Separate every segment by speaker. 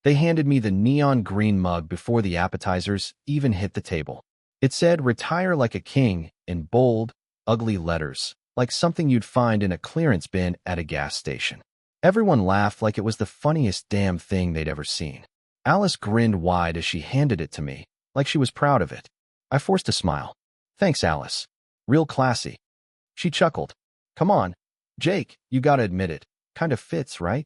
Speaker 1: They handed me the neon green mug before the appetizers even hit the table. It said, "Retire like a king," in bold, ugly letters, like something you'd find in a clearance bin at a gas station. Everyone laughed like it was the funniest damn thing they'd ever seen. Alice grinned wide as she handed it to me, like she was proud of it. I forced a smile. "Thanks, Alice. Real classy." She chuckled. "Come on, Jake, you gotta admit it. Kind of fits, right?"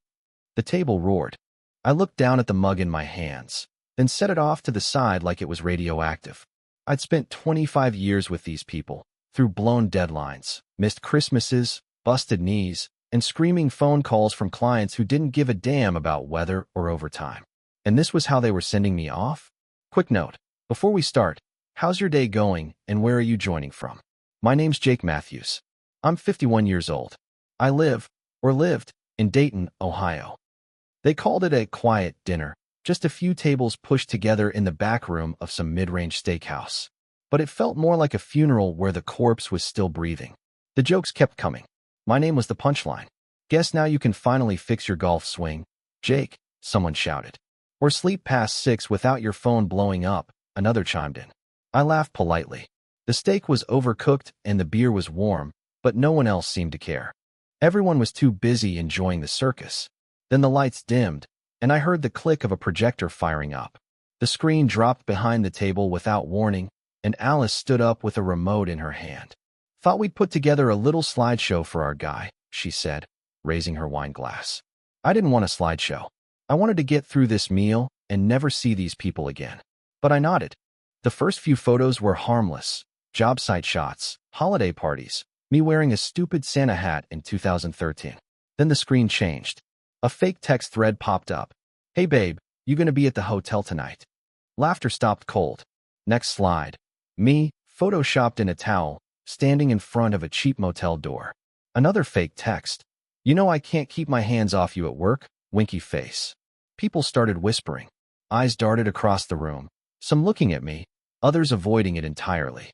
Speaker 1: The table roared. I looked down at the mug in my hands, then set it off to the side like it was radioactive. I'd spent 25 years with these people, through blown deadlines, missed Christmases, busted knees, and screaming phone calls from clients who didn't give a damn about weather or overtime. And this was how they were sending me off? Quick note, before we start, how's your day going and where are you joining from? My name's Jake Matthews. I'm 51 years old. I lived, in Dayton, Ohio. They called it a quiet dinner, just a few tables pushed together in the back room of some mid-range steakhouse. But it felt more like a funeral where the corpse was still breathing. The jokes kept coming. My name was the punchline. "Guess now you can finally fix your golf swing, Jake," someone shouted. "Or sleep past 6 without your phone blowing up," another chimed in. I laughed politely. The steak was overcooked and the beer was warm, but no one else seemed to care. Everyone was too busy enjoying the circus. Then the lights dimmed, and I heard the click of a projector firing up. The screen dropped behind the table without warning, and Alice stood up with a remote in her hand. "Thought we'd put together a little slideshow for our guy," she said, raising her wine glass. I didn't want a slideshow. I wanted to get through this meal and never see these people again. But I nodded. The first few photos were harmless. Job site shots, holiday parties, me wearing a stupid Santa hat in 2013. Then the screen changed. A fake text thread popped up. "Hey babe, you gonna be at the hotel tonight?" Laughter stopped cold. Next slide. Me, photoshopped in a towel, standing in front of a cheap motel door. Another fake text. "You know I can't keep my hands off you at work," winky face. People started whispering. Eyes darted across the room, some looking at me, others avoiding it entirely.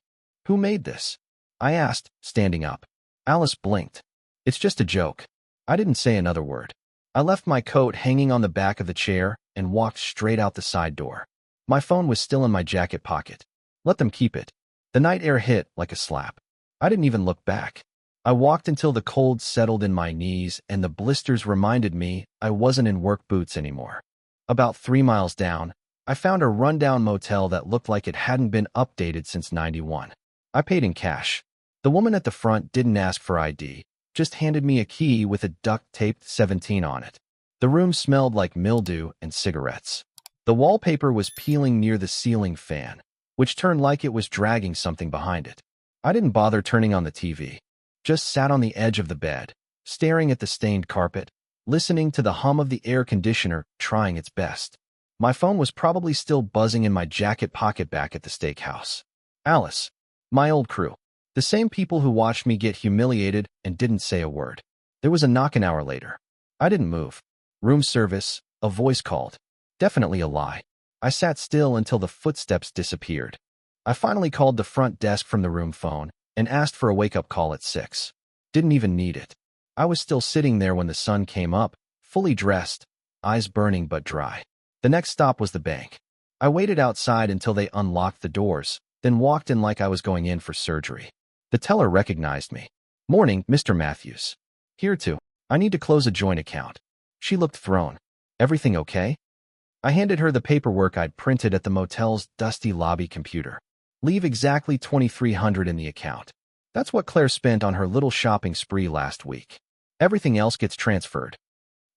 Speaker 1: "Who made this?" I asked, standing up. Alice blinked. "It's just a joke." I didn't say another word. I left my coat hanging on the back of the chair and walked straight out the side door. My phone was still in my jacket pocket. Let them keep it. The night air hit like a slap. I didn't even look back. I walked until the cold settled in my knees and the blisters reminded me I wasn't in work boots anymore. About 3 miles down, I found a rundown motel that looked like it hadn't been updated since '91. I paid in cash. The woman at the front didn't ask for ID, just handed me a key with a duct-taped 17 on it. The room smelled like mildew and cigarettes. The wallpaper was peeling near the ceiling fan, which turned like it was dragging something behind it. I didn't bother turning on the TV. Just sat on the edge of the bed, staring at the stained carpet, listening to the hum of the air conditioner trying its best. My phone was probably still buzzing in my jacket pocket back at the steakhouse. Alice. My old crew. The same people who watched me get humiliated and didn't say a word. There was a knock an hour later. I didn't move. Room service, a voice called. Definitely a lie. I sat still until the footsteps disappeared. I finally called the front desk from the room phone and asked for a wake-up call at 6. Didn't even need it. I was still sitting there when the sun came up, fully dressed, eyes burning but dry. The next stop was the bank. I waited outside until they unlocked the doors, then walked in like I was going in for surgery. The teller recognized me. "Morning, Mr. Matthews. Here too. I need to close a joint account." She looked thrown. "Everything okay?" I handed her the paperwork I'd printed at the motel's dusty lobby computer. "Leave exactly $2,300 in the account. That's what Claire spent on her little shopping spree last week. Everything else gets transferred."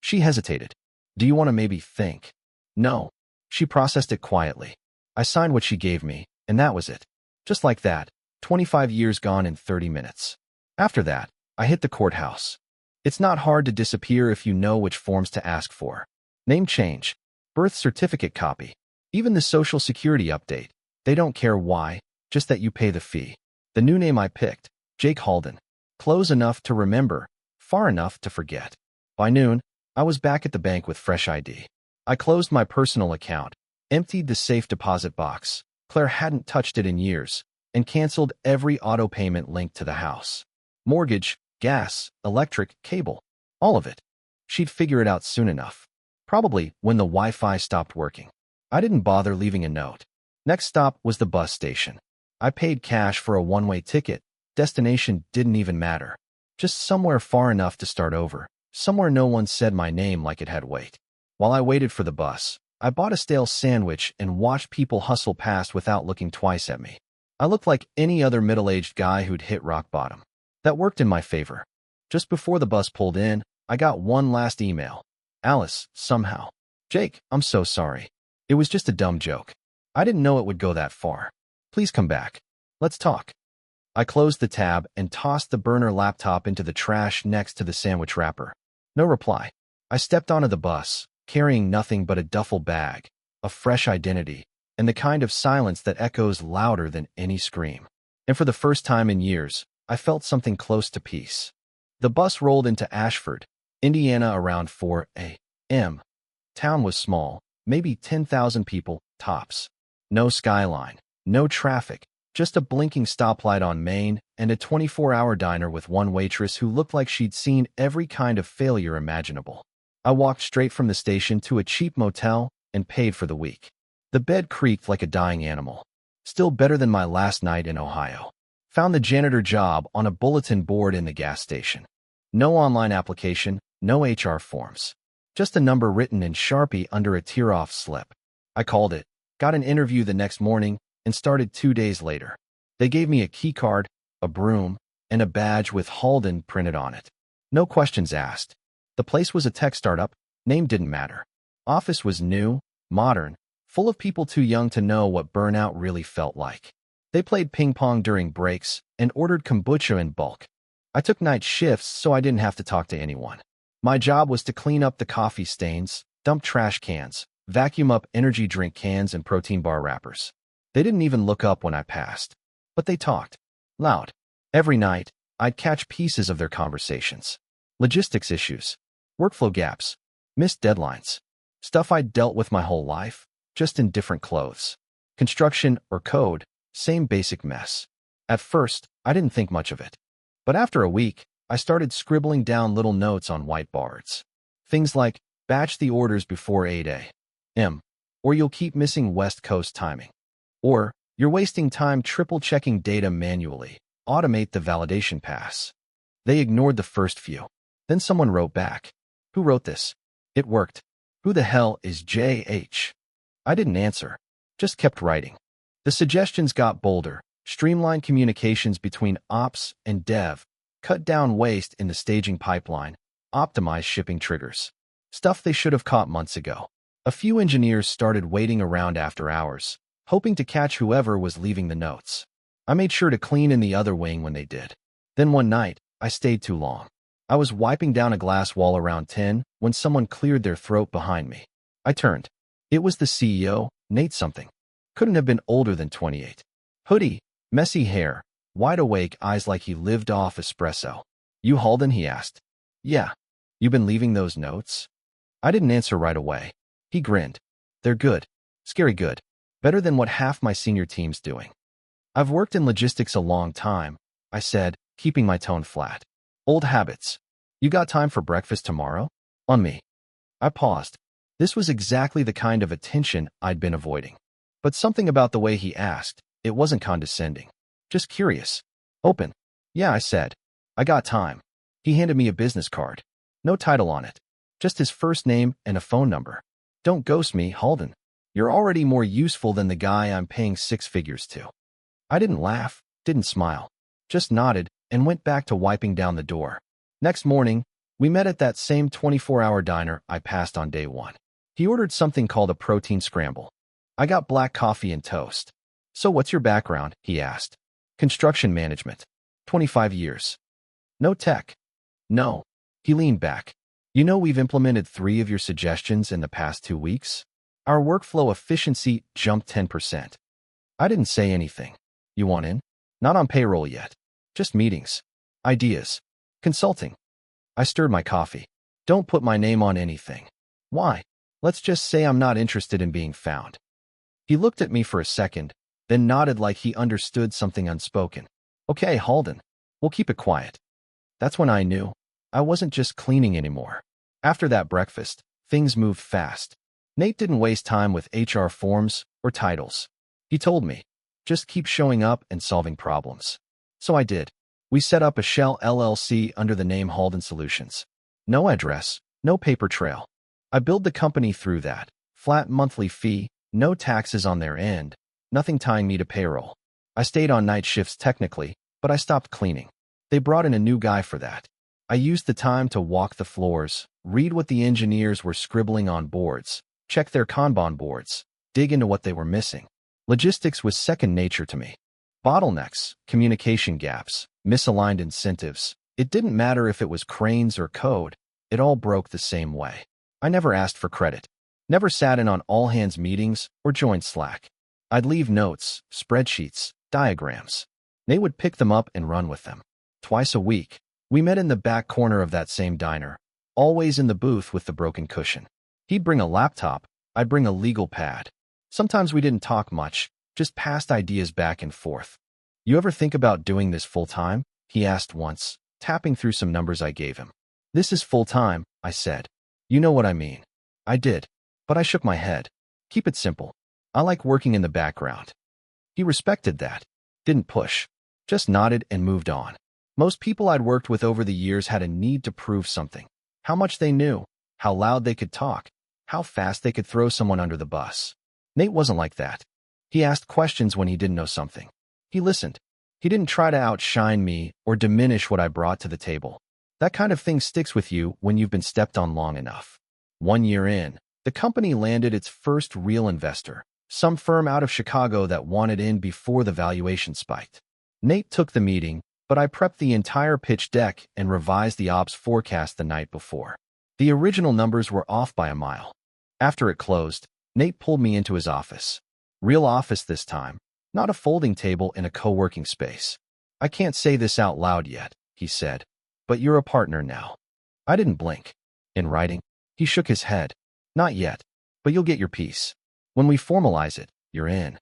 Speaker 1: She hesitated. "Do you want to maybe think?" "No." She processed it quietly. I signed what she gave me, and that was it. Just like that, 25 years gone in 30 minutes. After that, I hit the courthouse. It's not hard to disappear if you know which forms to ask for. Name change, birth certificate copy, even the Social Security update. They don't care why, just that you pay the fee. The new name I picked, Jake Halden. Close enough to remember, far enough to forget. By noon, I was back at the bank with fresh ID. I closed my personal account, emptied the safe deposit box. Claire hadn't touched it in years, and canceled every auto payment linked to the house. Mortgage, gas, electric, cable, all of it. She'd figure it out soon enough. Probably when the Wi-Fi stopped working. I didn't bother leaving a note. Next stop was the bus station. I paid cash for a one-way ticket. Destination didn't even matter. Just somewhere far enough to start over. Somewhere no one said my name like it had weight. While I waited for the bus, I bought a stale sandwich and watched people hustle past without looking twice at me. I looked like any other middle-aged guy who'd hit rock bottom. That worked in my favor. Just before the bus pulled in, I got one last email. Alice, somehow. Jake, I'm so sorry. It was just a dumb joke. I didn't know it would go that far. Please come back. Let's talk. I closed the tab and tossed the burner laptop into the trash next to the sandwich wrapper. No reply. I stepped onto the bus, carrying nothing but a duffel bag, a fresh identity, and the kind of silence that echoes louder than any scream. And for the first time in years, I felt something close to peace. The bus rolled into Ashford, Indiana around 4 a.m. Town was small, maybe 10,000 people, tops. No skyline, no traffic, just a blinking stoplight on Main and a 24-hour diner with one waitress who looked like she'd seen every kind of failure imaginable. I walked straight from the station to a cheap motel and paid for the week. The bed creaked like a dying animal. Still better than my last night in Ohio. Found the janitor job on a bulletin board in the gas station. No online application, no HR forms. Just a number written in Sharpie under a tear-off slip. I called it, got an interview the next morning, and started 2 days later. They gave me a key card, a broom, and a badge with Halden printed on it. No questions asked. The place was a tech startup, name didn't matter. Office was new, modern, full of people too young to know what burnout really felt like. They played ping pong during breaks and ordered kombucha in bulk. I took night shifts so I didn't have to talk to anyone. My job was to clean up the coffee stains, dump trash cans, vacuum up energy drink cans and protein bar wrappers. They didn't even look up when I passed. But they talked. Loud. Every night, I'd catch pieces of their conversations. Logistics issues. Workflow gaps. Missed deadlines. Stuff I'd dealt with my whole life, just in different clothes. Construction or code, same basic mess. At first, I didn't think much of it. But after a week, I started scribbling down little notes on whiteboards. Things like, batch the orders before 8 a.m., or you'll keep missing West Coast timing. Or, you're wasting time triple-checking data manually. Automate the validation pass. They ignored the first few. Then someone wrote back. Who wrote this? It worked. Who the hell is JH? I didn't answer. Just kept writing. The suggestions got bolder. Streamline communications between ops and dev. Cut down waste in the staging pipeline. Optimize shipping triggers. Stuff they should have caught months ago. A few engineers started waiting around after hours, hoping to catch whoever was leaving the notes. I made sure to clean in the other wing when they did. Then one night, I stayed too long. I was wiping down a glass wall around 10 when someone cleared their throat behind me. I turned. It was the CEO, Nate something. Couldn't have been older than 28. Hoodie, messy hair, wide awake eyes like he lived off espresso. You Halden, he asked. Yeah. You been leaving those notes? I didn't answer right away. He grinned. They're good. Scary good. Better than what half my senior team's doing. I've worked in logistics a long time, I said, keeping my tone flat. Old habits. You got time for breakfast tomorrow? On me. I paused. This was exactly the kind of attention I'd been avoiding. But something about the way he asked, it wasn't condescending. Just curious. Open. Yeah, I said. I got time. He handed me a business card. No title on it. Just his first name and a phone number. Don't ghost me, Halden. You're already more useful than the guy I'm paying 6 figures to. I didn't laugh, didn't smile. Just nodded and went back to wiping down the door. Next morning, we met at that same 24-hour diner I passed on day 1. He ordered something called a protein scramble. I got black coffee and toast. So what's your background? He asked. Construction management. 25 years. No tech. No. He leaned back. You know we've implemented 3 of your suggestions in the past 2 weeks? Our workflow efficiency jumped 10%. I didn't say anything. You want in? Not on payroll yet. Just meetings. Ideas. Consulting. I stirred my coffee. Don't put my name on anything. Why? Let's just say I'm not interested in being found. He looked at me for a second, then nodded like he understood something unspoken. Okay, Halden. We'll keep it quiet. That's when I knew I wasn't just cleaning anymore. After that breakfast, Things moved fast. Nate didn't waste time with HR forms or titles. He told me, just keep showing up and solving problems. So I did. We set up a shell LLC under the name Halden Solutions. No address, no paper trail. I billed the company through that. Flat monthly fee, no taxes on their end, nothing tying me to payroll. I stayed on night shifts technically, but I stopped cleaning. They brought in a new guy for that. I used the time to walk the floors, read what the engineers were scribbling on boards, check their Kanban boards, dig into what they were missing. Logistics was second nature to me. Bottlenecks, communication gaps, misaligned incentives. It didn't matter if it was cranes or code. It all broke the same way. I never asked for credit. Never sat in on all-hands meetings or joined Slack. I'd leave notes, spreadsheets, diagrams. Nate would pick them up and run with them. Twice a week, we met in the back corner of that same diner, always in the booth with the broken cushion. He'd bring a laptop, I'd bring a legal pad. Sometimes we didn't talk much, just passed ideas back and forth. You ever think about doing this full-time? He asked once, tapping through some numbers I gave him. This is full-time, I said. You know what I mean. I did, but I shook my head. Keep it simple. I like working in the background. He respected that, didn't push, just nodded and moved on. Most people I'd worked with over the years had a need to prove something. How much they knew, how loud they could talk, how fast they could throw someone under the bus. Nate wasn't like that. He asked questions when he didn't know something. He listened. He didn't try to outshine me or diminish what I brought to the table. That kind of thing sticks with you when you've been stepped on long enough. 1 year in, the company landed its first real investor, some firm out of Chicago that wanted in before the valuation spiked. Nate took the meeting, but I prepped the entire pitch deck and revised the ops forecast the night before. The original numbers were off by a mile. After it closed, Nate pulled me into his office. Real office this time, not a folding table in a co-working space. I can't say this out loud yet, he said, but you're a partner now. I didn't blink. In writing, he shook his head. Not yet, but you'll get your piece. When we formalize it, you're in.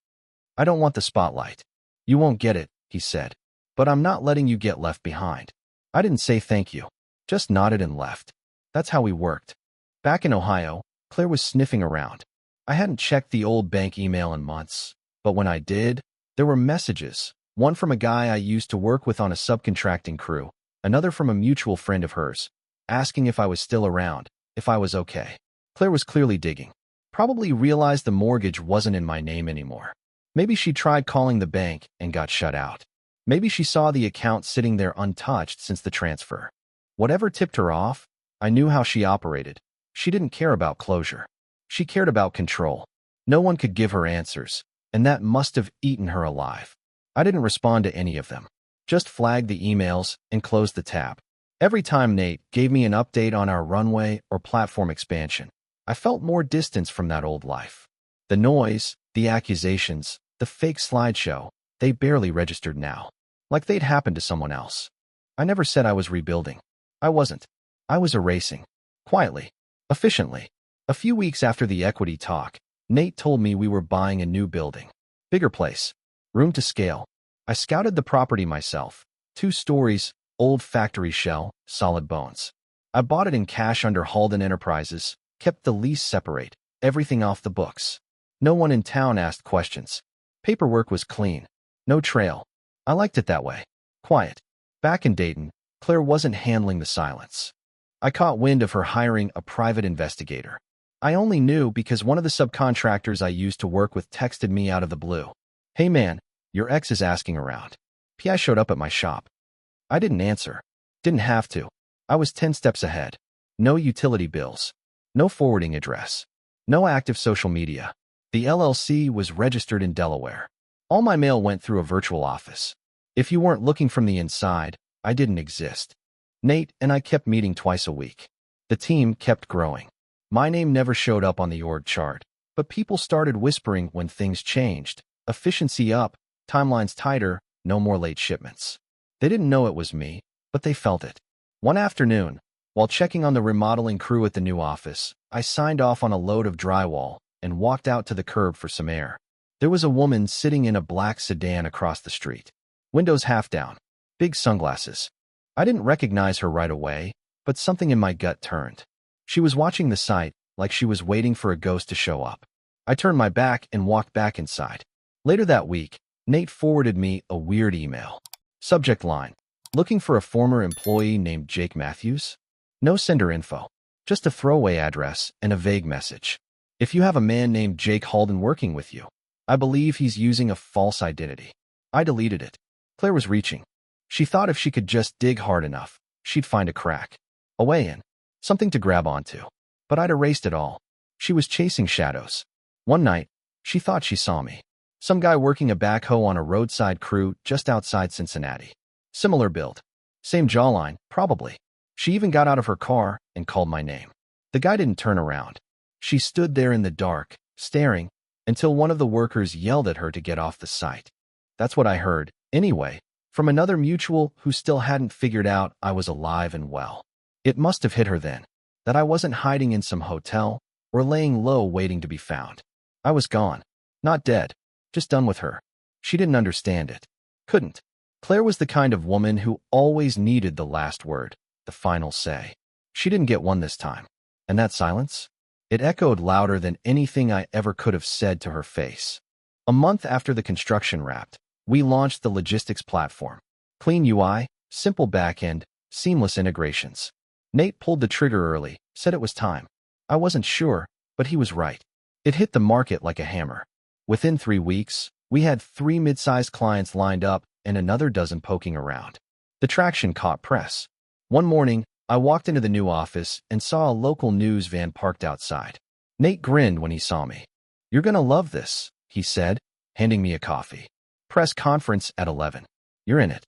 Speaker 1: I don't want the spotlight. You won't get it, he said, but I'm not letting you get left behind. I didn't say thank you, just nodded and left. That's how we worked. Back in Ohio, Claire was sniffing around. I hadn't checked the old bank email in months, but when I did, there were messages, one from a guy I used to work with on a subcontracting crew, another from a mutual friend of hers, asking if I was still around, if I was okay. Claire was clearly digging. Probably realized the mortgage wasn't in my name anymore. Maybe she tried calling the bank and got shut out. Maybe she saw the account sitting there untouched since the transfer. Whatever tipped her off, I knew how she operated. She didn't care about closure. She cared about control. No one could give her answers, and that must have eaten her alive. I didn't respond to any of them. Just flagged the emails and closed the tab. Every time Nate gave me an update on our runway or platform expansion, I felt more distance from that old life. The noise, the accusations, the fake slideshow, they barely registered now. Like they'd happened to someone else. I never said I was rebuilding. I wasn't. I was erasing. Quietly. Efficiently. A few weeks after the equity talk, Nate told me we were buying a new building. Bigger place. Room to scale. I scouted the property myself. 2 stories, old factory shell, solid bones. I bought it in cash under Halden Enterprises, kept the lease separate, everything off the books. No one in town asked questions. Paperwork was clean. No trail. I liked it that way. Quiet. Back in Dayton, Claire wasn't handling the silence. I caught wind of her hiring a private investigator. I only knew because one of the subcontractors I used to work with texted me out of the blue. Hey man, your ex is asking around. PI showed up at my shop. I didn't answer. Didn't have to. I was 10 steps ahead. No utility bills. No forwarding address. No active social media. The LLC was registered in Delaware. All my mail went through a virtual office. If you weren't looking from the inside, I didn't exist. Nate and I kept meeting twice a week. The team kept growing. My name never showed up on the org chart, but people started whispering when things changed. Efficiency up, timelines tighter, no more late shipments. They didn't know it was me, but they felt it. One afternoon, while checking on the remodeling crew at the new office, I signed off on a load of drywall and walked out to the curb for some air. There was a woman sitting in a black sedan across the street. Windows half down. Big sunglasses. I didn't recognize her right away, but something in my gut turned. She was watching the site, like she was waiting for a ghost to show up. I turned my back and walked back inside. Later that week, Nate forwarded me a weird email. Subject line: looking for a former employee named Jake Matthews? No sender info. Just a throwaway address and a vague message. If you have a man named Jake Halden working with you, I believe he's using a false identity. I deleted it. Claire was reaching. She thought if she could just dig hard enough, she'd find a crack. A way in. Something to grab onto. But I'd erased it all. She was chasing shadows. One night, she thought she saw me. Some guy working a backhoe on a roadside crew just outside Cincinnati. Similar build. Same jawline, probably. She even got out of her car and called my name. The guy didn't turn around. She stood there in the dark, staring, until one of the workers yelled at her to get off the site. That's what I heard, anyway, from another mutual who still hadn't figured out I was alive and well. It must have hit her then, that I wasn't hiding in some hotel or laying low waiting to be found. I was gone. Not dead. Just done with her. She didn't understand it. Couldn't. Claire was the kind of woman who always needed the last word, the final say. She didn't get one this time. And that silence? It echoed louder than anything I ever could have said to her face. A month after the construction wrapped, we launched the logistics platform. Clean UI, simple backend, seamless integrations. Nate pulled the trigger early, said it was time. I wasn't sure, but he was right. It hit the market like a hammer. Within 3 weeks, we had 3 mid-sized clients lined up and another dozen poking around. The traction caught press. One morning, I walked into the new office and saw a local news van parked outside. Nate grinned when he saw me. "You're gonna love this," he said, handing me a coffee. "Press conference at 11. You're in it."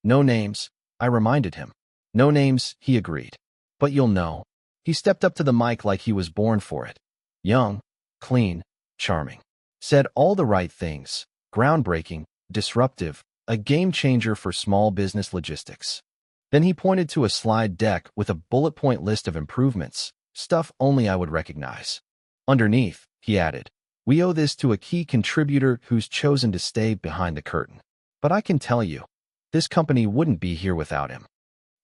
Speaker 1: "No names," I reminded him. "No names," he agreed. "But you'll know." He stepped up to the mic like he was born for it. Young, clean, charming. Said all the right things. Groundbreaking, disruptive, a game changer for small business logistics. Then he pointed to a slide deck with a bullet point list of improvements, stuff only I would recognize. Underneath, he added, "We owe this to a key contributor who's chosen to stay behind the curtain. But I can tell you, this company wouldn't be here without him."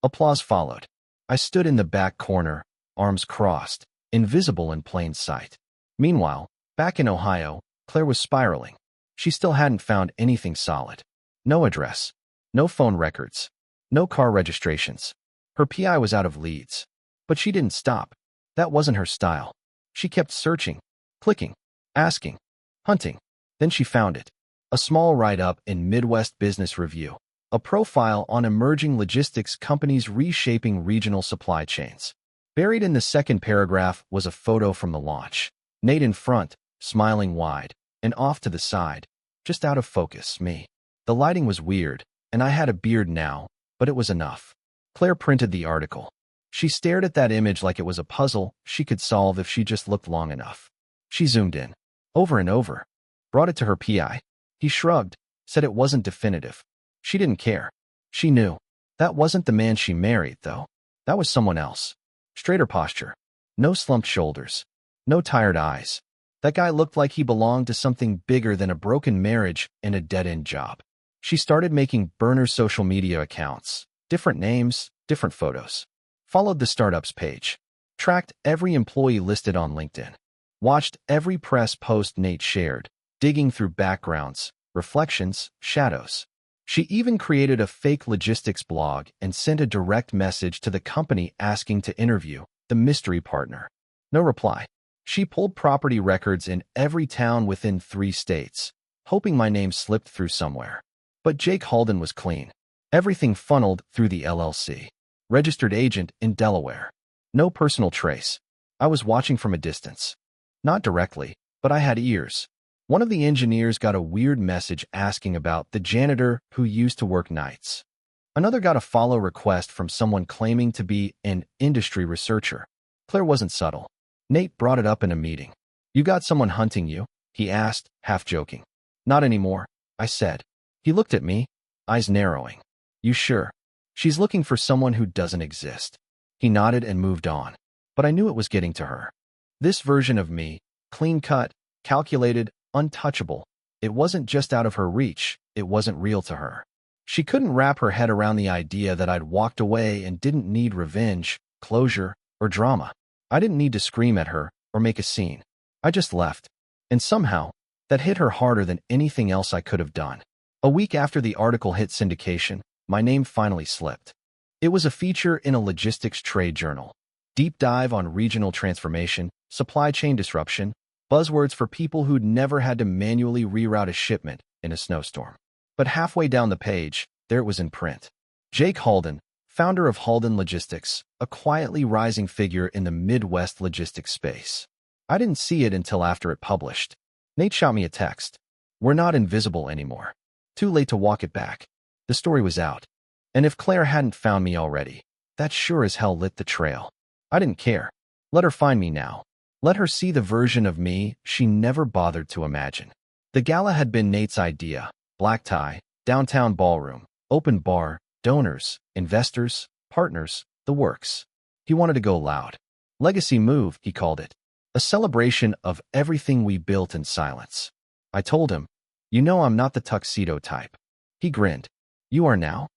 Speaker 1: Applause followed. I stood in the back corner, arms crossed, invisible in plain sight. Meanwhile, back in Ohio, Claire was spiraling. She still hadn't found anything solid. No address. No phone records. No car registrations. Her PI was out of leads. But she didn't stop. That wasn't her style. She kept searching, clicking, asking, hunting. Then she found it. A small write-up in Midwest Business Review. A profile on emerging logistics companies reshaping regional supply chains. Buried in the second paragraph was a photo from the launch. Nate in front, smiling wide, and off to the side, just out of focus, me. The lighting was weird, and I had a beard now, but it was enough. Claire printed the article. She stared at that image like it was a puzzle she could solve if she just looked long enough. She zoomed in, over and over, brought it to her PI. He shrugged, said it wasn't definitive. She didn't care. She knew. That wasn't the man she married, though. That was someone else. Straighter posture. No slumped shoulders. No tired eyes. That guy looked like he belonged to something bigger than a broken marriage and a dead-end job. She started making burner social media accounts. Different names, different photos. Followed the startups page. Tracked every employee listed on LinkedIn. Watched every press post Nate shared, digging through backgrounds, reflections, shadows. She even created a fake logistics blog and sent a direct message to the company asking to interview the mystery partner. No reply. She pulled property records in every town within 3 states, hoping my name slipped through somewhere. But Jake Halden was clean. Everything funneled through the LLC. Registered agent in Delaware. No personal trace. I was watching from a distance. Not directly, but I had ears. One of the engineers got a weird message asking about the janitor who used to work nights. Another got a follow request from someone claiming to be an industry researcher. Claire wasn't subtle. Nate brought it up in a meeting. "You got someone hunting you?" he asked, half joking. "Not anymore," I said. He looked at me, eyes narrowing. "You sure? She's looking for someone who doesn't exist." He nodded and moved on. But I knew it was getting to her. This version of me, clean-cut, calculated, untouchable, it wasn't just out of her reach, it wasn't real to her. She couldn't wrap her head around the idea that I'd walked away and didn't need revenge, closure, or drama. I didn't need to scream at her, or make a scene. I just left. And somehow, that hit her harder than anything else I could have done. A week after the article hit syndication, my name finally slipped. It was a feature in a logistics trade journal. Deep dive on regional transformation, supply chain disruption, buzzwords for people who'd never had to manually reroute a shipment in a snowstorm. But halfway down the page, there it was in print. Jake Halden, founder of Halden Logistics, a quietly rising figure in the Midwest logistics space. I didn't see it until after it published. Nate shot me a text. "We're not invisible anymore. Too late to walk it back." The story was out. And if Claire hadn't found me already, that sure as hell lit the trail. I didn't care. Let her find me now. Let her see the version of me she never bothered to imagine. The gala had been Nate's idea. Black tie, downtown ballroom, open bar, donors, investors, partners, the works. He wanted to go loud. Legacy move, he called it. A celebration of everything we built in silence. I told him, "You know I'm not the tuxedo type." He grinned. "You are now?"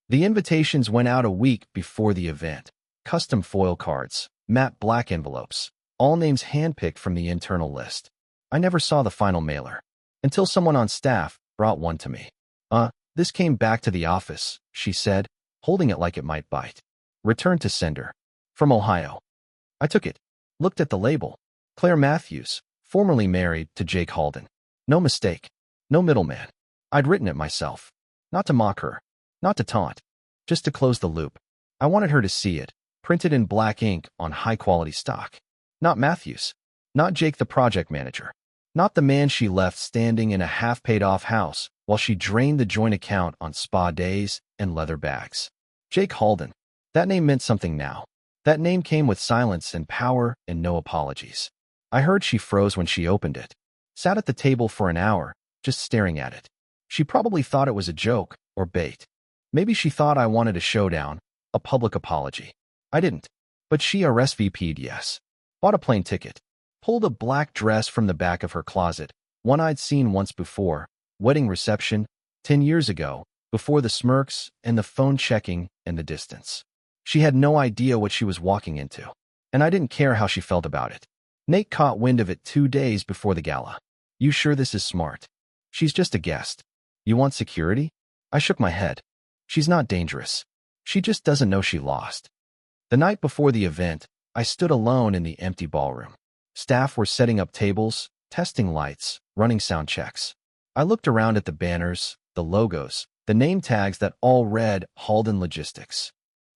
Speaker 1: The invitations went out a week before the event. Custom foil cards, matte black envelopes, all names handpicked from the internal list. I never saw the final mailer until someone on staff brought one to me. This came back to the office," she said, holding it like it might bite. "Return to sender. From Ohio." I took it, looked at the label. Claire Matthews, formerly married to Jake Halden. No mistake. No middleman. I'd written it myself. Not to mock her. Not to taunt. Just to close the loop. I wanted her to see it, printed in black ink on high-quality stock. Not Matthews. Not Jake the project manager. Not the man she left standing in a half-paid-off house while she drained the joint account on spa days and leather bags. Jake Halden. That name meant something now. That name came with silence and power and no apologies. I heard she froze when she opened it. Sat at the table for an hour, just staring at it. She probably thought it was a joke or bait. Maybe she thought I wanted a showdown, a public apology. I didn't. But she RSVP'd yes. Bought a plane ticket. Pulled a black dress from the back of her closet, one I'd seen once before, wedding reception, 10 years ago, before the smirks and the phone checking and the distance. She had no idea what she was walking into, and I didn't care how she felt about it. Nate caught wind of it 2 days before the gala. "You sure this is smart? She's just a guest. You want security?" I shook my head. "She's not dangerous. She just doesn't know she lost." The night before the event, I stood alone in the empty ballroom. Staff were setting up tables, testing lights, running sound checks. I looked around at the banners, the logos, the name tags that all read Halden Logistics.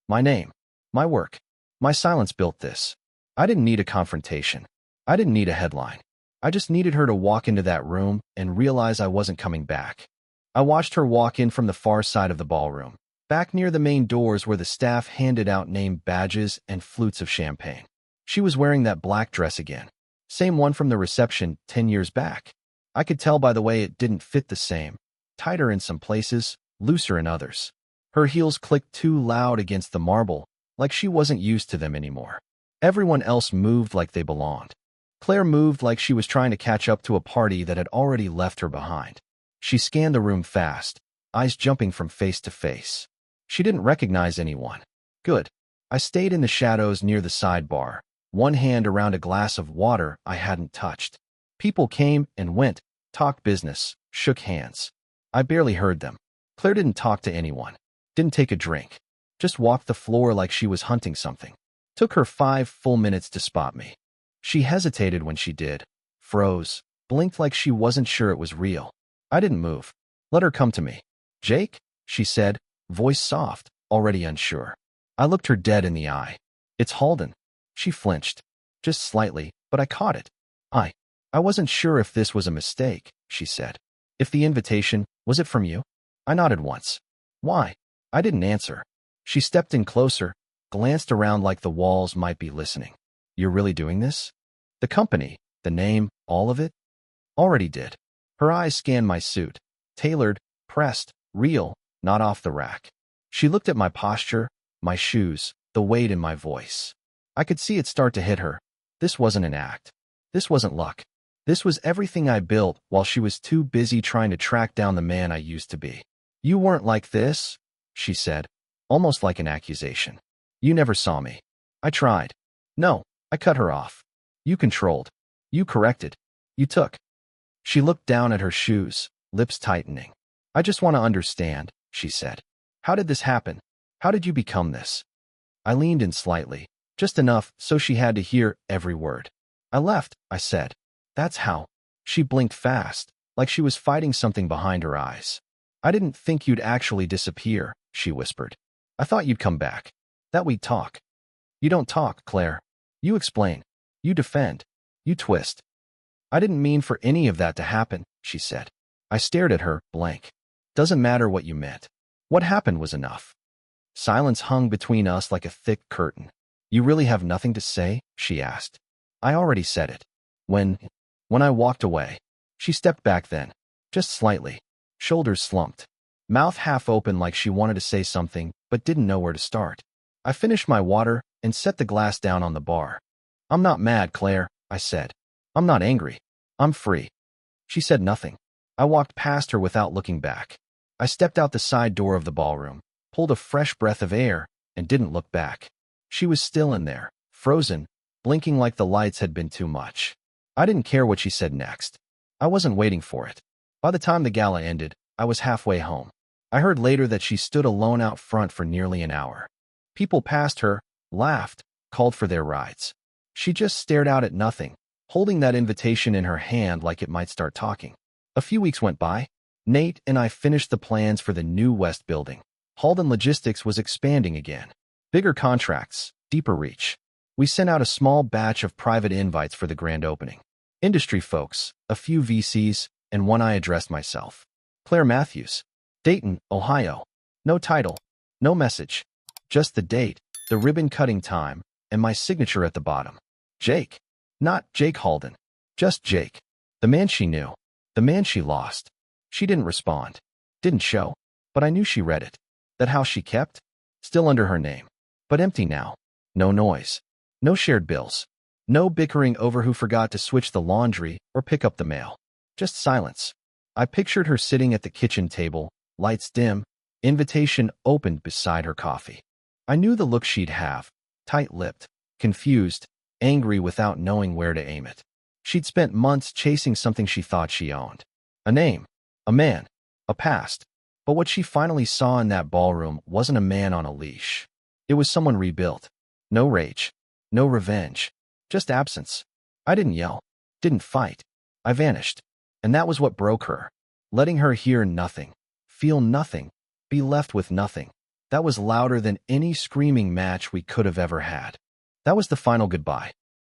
Speaker 1: My name, my work, my silence built this. I didn't need a confrontation. I didn't need a headline. I just needed her to walk into that room and realize I wasn't coming back. I watched her walk in from the far side of the ballroom, back near the main doors where the staff handed out name badges and flutes of champagne. She was wearing that black dress again. Same one from the reception 10 years back. I could tell by the way it didn't fit the same. Tighter in some places, looser in others. Her heels clicked too loud against the marble, like she wasn't used to them anymore. Everyone else moved like they belonged. Claire moved like she was trying to catch up to a party that had already left her behind. She scanned the room fast, eyes jumping from face to face. She didn't recognize anyone. Good. I stayed in the shadows near the sidebar, one hand around a glass of water I hadn't touched. People came and went, talked business, shook hands. I barely heard them. Claire didn't talk to anyone. Didn't take a drink. Just walked the floor like she was hunting something. Took her 5 full minutes to spot me. She hesitated when she did, froze, blinked like she wasn't sure it was real. I didn't move. Let her come to me. "Jake?" she said, voice soft, already unsure. I looked her dead in the eye. "It's Halden." She flinched. Just slightly, but I caught it. I wasn't sure if this was a mistake," she said. "If the invitation, was it from you?" I nodded once. "Why?" I didn't answer. She stepped in closer, glanced around like the walls might be listening. "You're really doing this? The company, the name, all of it?" "Already did." Her eyes scanned my suit. Tailored, pressed, real, not off the rack. She looked at my posture, my shoes, the weight in my voice. I could see it start to hit her. This wasn't an act. This wasn't luck. This was everything I built while she was too busy trying to track down the man I used to be. "You weren't like this," she said, almost like an accusation. "You never saw me." I tried. "No," I cut her off. You controlled. You corrected. You took. She looked down at her shoes, lips tightening. I just want to understand, she said. How did this happen? How did you become this? I leaned in slightly, just enough so she had to hear every word. I left, I said. That's how. She blinked fast, like she was fighting something behind her eyes. I didn't think you'd actually disappear, she whispered. I thought you'd come back. That we'd talk. You don't talk, Claire. You explain. You defend. You twist. I didn't mean for any of that to happen, she said. I stared at her, blank. Doesn't matter what you meant. What happened was enough. Silence hung between us like a thick curtain. You really have nothing to say? She asked. I already said it. When I walked away. She stepped back then, just slightly. Shoulders slumped. Mouth half open like she wanted to say something, but didn't know where to start. I finished my water and set the glass down on the bar. I'm not mad, Claire, I said. I'm not angry. I'm free. She said nothing. I walked past her without looking back. I stepped out the side door of the ballroom, pulled a fresh breath of air, and didn't look back. She was still in there, frozen, blinking like the lights had been too much. I didn't care what she said next. I wasn't waiting for it. By the time the gala ended, I was halfway home. I heard later that she stood alone out front for nearly an hour. People passed her, laughed, called for their rides. She just stared out at nothing, holding that invitation in her hand like it might start talking. A few weeks went by. Nate and I finished the plans for the new West building. Halden Logistics was expanding again. Bigger contracts, deeper reach. We sent out a small batch of private invites for the grand opening. Industry folks, a few VCs, and one I addressed myself. Claire Matthews, Dayton, Ohio. No title, no message. Just the date, the ribbon-cutting time, and my signature at the bottom. Jake. Not Jake Halden. Just Jake. The man she knew. The man she lost. She didn't respond. Didn't show. But I knew she read it. That house she kept? Still under her name. But empty now. No noise. No shared bills. No bickering over who forgot to switch the laundry or pick up the mail. Just silence. I pictured her sitting at the kitchen table, lights dim, invitation opened beside her coffee. I knew the look she'd have, tight-lipped, confused, angry without knowing where to aim it. She'd spent months chasing something she thought she owned. A name, a man, a past. But what she finally saw in that ballroom wasn't a man on a leash. It was someone rebuilt. No rage, no revenge, just absence. I didn't yell, didn't fight. I vanished. And that was what broke her. Letting her hear nothing, feel nothing, be left with nothing. That was louder than any screaming match we could have ever had. That was the final goodbye.